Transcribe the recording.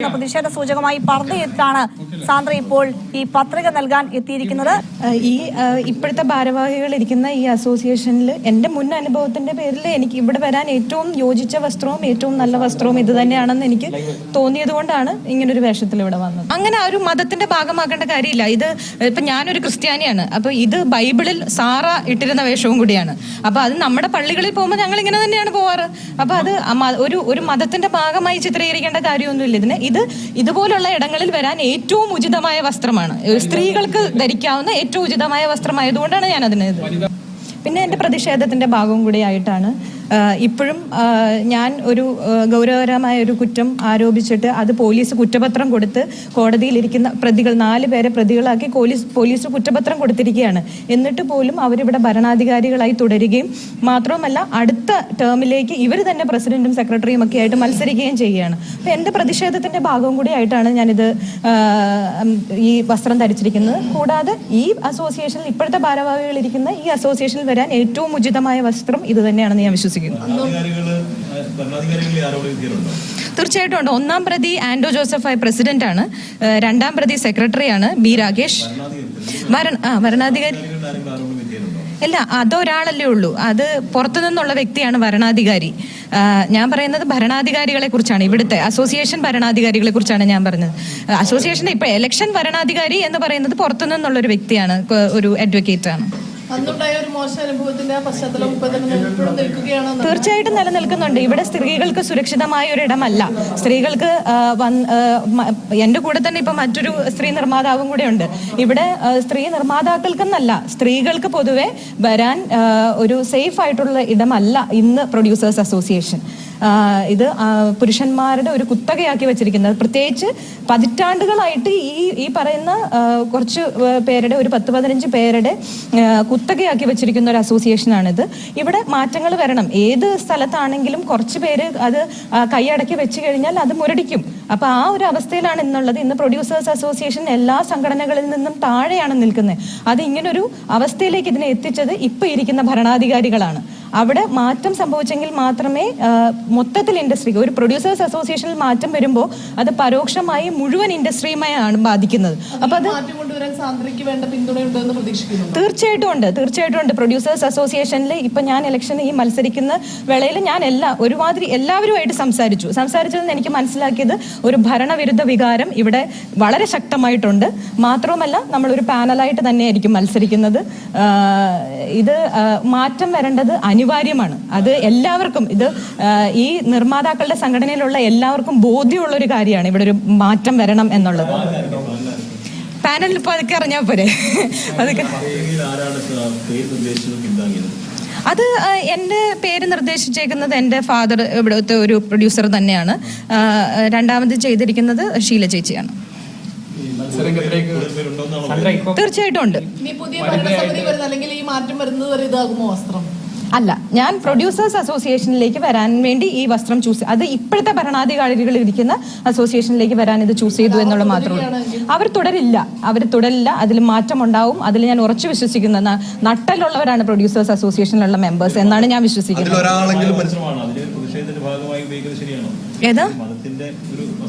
പ്രതിഷേധ സൂചകമായി പർദ്ദയിട്ടാണ് സാന്ദ്ര ഇപ്പോൾ ഈ പത്രിക നൽകാൻ എത്തിയിരിക്കുന്നത്. ഇപ്പോഴത്തെ ഭാരവാഹികൾ ഇരിക്കുന്ന ഈ അസോസിയേഷനിൽ എൻ്റെ മുൻ അനുഭവത്തിന്റെ പേരിൽ എനിക്ക് ഇവിടെ വരാൻ ഏറ്റവും യോജിച്ച വസ്ത്രവും ഏറ്റവും നല്ല വസ്ത്രവും ഇത് തന്നെയാണെന്ന് എനിക്ക് തോന്നിയത് കൊണ്ടാണ് ഇങ്ങനൊരു വേഷത്തിൽ ഇവിടെ വന്നത്. അങ്ങനെ ഒരു മതത്തിന്റെ ഭാഗമാക്കേണ്ട കാര്യമില്ല. ഇത് ഇപ്പൊ ഞാനൊരു ക്രിസ്ത്യാനിയാണ്, അപ്പൊ ഇത് ബൈബിളിൽ സാറ ഇട്ടിരുന്ന വേഷവും കൂടിയാണ്. അപ്പൊ അത് നമ്മുടെ പള്ളികളിൽ പോകുമ്പോൾ ഞങ്ങൾ ഇങ്ങനെ തന്നെയാണ് പോവാറ്. അപ്പൊ അത് ഒരു മതത്തിന്റെ ഭാഗമായി ചിത്രീകരിക്കേണ്ട കാര്യമൊന്നുമില്ല. ഇതുപോലുള്ള ഇടങ്ങളിൽ വരാൻ ഏറ്റവും ഉചിതമായ വസ്ത്രമാണ്, സ്ത്രീകൾക്ക് ധരിക്കാവുന്ന ഏറ്റവും ഉചിതമായ വസ്ത്രമായതുകൊണ്ടാണ് ഞാൻ അതിന്. പിന്നെ എൻ്റെ പ്രതിഷേധത്തിന്റെ ഭാഗവും കൂടിയായിട്ടാണ് ഇപ്പോഴും ഞാൻ ഒരു ഗൗരവകരമായ ഒരു കുറ്റം ആരോപിച്ചിട്ട് അത് പോലീസ് കുറ്റപത്രം കൊടുത്ത് കോടതിയിലിരിക്കുന്ന പ്രതികൾ 4 പേരെ പ്രതികളാക്കി പോലീസ് കുറ്റപത്രം കൊടുത്തിരിക്കുകയാണ്. എന്നിട്ട് പോലും അവരിവിടെ ഭരണാധികാരികളായി തുടരുകയും മാത്രവുമല്ല അടുത്ത ടേമിലേക്ക് ഇവർ തന്നെ പ്രസിഡന്റും സെക്രട്ടറിയും ഒക്കെ ആയിട്ട് മത്സരിക്കുകയും ചെയ്യുകയാണ്. അപ്പം എൻ്റെ പ്രതിഷേധത്തിന്റെ ഭാഗവും കൂടി ആയിട്ടാണ് ഞാനിത് ഈ വസ്ത്രം ധരിച്ചിരിക്കുന്നത്. കൂടാതെ ഈ അസോസിയേഷനിൽ ഇപ്പോഴത്തെ ഭാരവാഹികൾ ഇരിക്കുന്ന ഈ അസോസിയേഷനിൽ വരാൻ ഏറ്റവും ഉചിതമായ വസ്ത്രം ഇത് തന്നെയാണെന്ന് ഞാൻ വിശ്വസിക്കുന്നു. തീർച്ചയായിട്ടും ഉണ്ട്. 1-ാം പ്രതി ആൻഡോ ജോസഫ് പ്രസിഡന്റ് ആണ്, 2-ാം പ്രതി സെക്രട്ടറിയാണ് ബി രാകേഷ്. വരണാധികാരി ഇല്ല, അതൊരാളല്ലേ ഉള്ളൂ. അത് പുറത്തു നിന്നുള്ള വ്യക്തിയാണ് വരണാധികാരി. ഞാൻ പറയുന്നത് ഭരണാധികാരികളെ കുറിച്ചാണ്, ഇവിടുത്തെ അസോസിയേഷൻ ഭരണാധികാരികളെ കുറിച്ചാണ് ഞാൻ പറഞ്ഞത്. അസോസിയേഷന്റെ ഇപ്പൊ ഇലക്ഷൻ ഭരണാധികാരി എന്ന് പറയുന്നത് പുറത്തു നിന്നുള്ള ഒരു വ്യക്തിയാണ്, ഒരു അഡ്വക്കേറ്റ് ആണ്. തീർച്ചയായിട്ടും നിലനിൽക്കുന്നുണ്ട്. ഇവിടെ സ്ത്രീകൾക്ക് സുരക്ഷിതമായ ഒരു ഇടമല്ല. സ്ത്രീകൾക്ക് എന്റെ കൂടെ തന്നെ ഇപ്പൊ മറ്റൊരു സ്ത്രീ നിർമ്മാതാവും കൂടെ ഉണ്ട്. ഇവിടെ സ്ത്രീ നിർമ്മാതാക്കൾക്കെന്നല്ല, സ്ത്രീകൾക്ക് പൊതുവെ വരാൻ ഒരു സേഫ് ആയിട്ടുള്ള ഇടമല്ല ഇന്ന് പ്രൊഡ്യൂസേഴ്സ് അസോസിയേഷൻ. ഇത് പുരുഷന്മാരുടെ ഒരു കുത്തകയാക്കി വെച്ചിരിക്കുന്നത്. പ്രത്യേകിച്ച് പതിറ്റാണ്ടുകളായിട്ട് ഈ പറയുന്ന കുറച്ച് പേരുടെ, ഒരു 10-15 പേരുടെ കുത്തകയാക്കി വെച്ചിരിക്കുന്ന ഒരു അസോസിയേഷനാണിത്. ഇവിടെ മാറ്റങ്ങൾ വരണം. ഏത് സ്ഥലത്താണെങ്കിലും കുറച്ച് പേര് അത് കൈയടക്കി വെച്ച് കഴിഞ്ഞാൽ അത് മുരടിക്കും. അപ്പൊ ആ ഒരു അവസ്ഥയിലാണ് ഇന്നുള്ളത്. ഇന്ന് പ്രൊഡ്യൂസേഴ്സ് അസോസിയേഷൻ എല്ലാ സംഘടനകളിൽ നിന്നും താഴെയാണ് നിൽക്കുന്നത്. അത് ഇങ്ങനൊരു അവസ്ഥയിലേക്ക് ഇതിനെ എത്തിച്ചത് ഇപ്പൊ ഇരിക്കുന്ന ഭരണാധികാരികളാണ്. അവിടെ മാറ്റം സംഭവിച്ചെങ്കിൽ മാത്രമേ മൊത്തത്തിൽ ഇൻഡസ്ട്രിക്ക്, ഒരു പ്രൊഡ്യൂസേഴ്സ് അസോസിയേഷനിൽ മാറ്റം വരുമ്പോൾ അത് പരോക്ഷമായി മുഴുവൻ ഇൻഡസ്ട്രിയുമായാണ് ബാധിക്കുന്നത്. അപ്പൊ അത് തീർച്ചയായിട്ടും ഉണ്ട്. പ്രൊഡ്യൂസേഴ്സ് അസോസിയേഷനിൽ ഇപ്പൊ ഞാൻ ഇലക്ഷന് ഈ മത്സരിക്കുന്ന വേളയിൽ ഞാൻ എല്ലാവരുമായിട്ട് സംസാരിച്ചതെന്ന് എനിക്ക് മനസ്സിലാക്കിയത് ഒരു ഭരണവിരുദ്ധ വികാരം ഇവിടെ വളരെ ശക്തമായിട്ടുണ്ട്. മാത്രവുമല്ല നമ്മളൊരു പാനലായിട്ട് തന്നെയായിരിക്കും മത്സരിക്കുന്നത്. ഇത് മാറ്റം വരേണ്ടത് അനിവാര്യമാണ്. അത് എല്ലാവർക്കും, ഇത് ഈ നിർമ്മാതാക്കളുടെ സംഘടനയിലുള്ള എല്ലാവർക്കും ബോധ്യമുള്ള ഒരു കാര്യമാണ് ഇവിടെ ഒരു മാറ്റം വരണം എന്നുള്ളത്. പാനലിൽ ഇപ്പൊ അതൊക്കെ അറിഞ്ഞാൽ പോരെ. അതൊക്കെ അത് എൻ്റെ പേര് നിർദ്ദേശിച്ചേക്കുന്നത് എൻ്റെ ഫാദർ, ഇവിടുത്തെ ഒരു പ്രൊഡ്യൂസർ തന്നെയാണ്. 2ാമത് ചെയ്തിരിക്കുന്നത് ഷീല ചേച്ചിയാണ്. തീർച്ചയായിട്ടും ഉണ്ട്. അല്ല, ഞാൻ പ്രൊഡ്യൂസേഴ്സ് അസോസിയേഷനിലേക്ക് വരാൻ വേണ്ടി ഈ വസ്ത്രം ചൂസ്, അത് ഇപ്പോഴത്തെ ഭരണാധികാരികൾ ഇരിക്കുന്ന അസോസിയേഷനിലേക്ക് വരാൻ ഇത് ചൂസ് ചെയ്തു എന്നുള്ള മാത്രമേ ഉള്ളൂ. അവർ തുടരില്ല. അതിൽ മാറ്റം ഉണ്ടാവും. അതിൽ ഞാൻ ഉറച്ചു വിശ്വസിക്കുന്ന നട്ടലുള്ളവരാണ് പ്രൊഡ്യൂസേഴ്സ് അസോസിയേഷനിലുള്ള മെമ്പേഴ്സ് എന്നാണ് ഞാൻ വിശ്വസിക്കുന്നത്. ഏതാ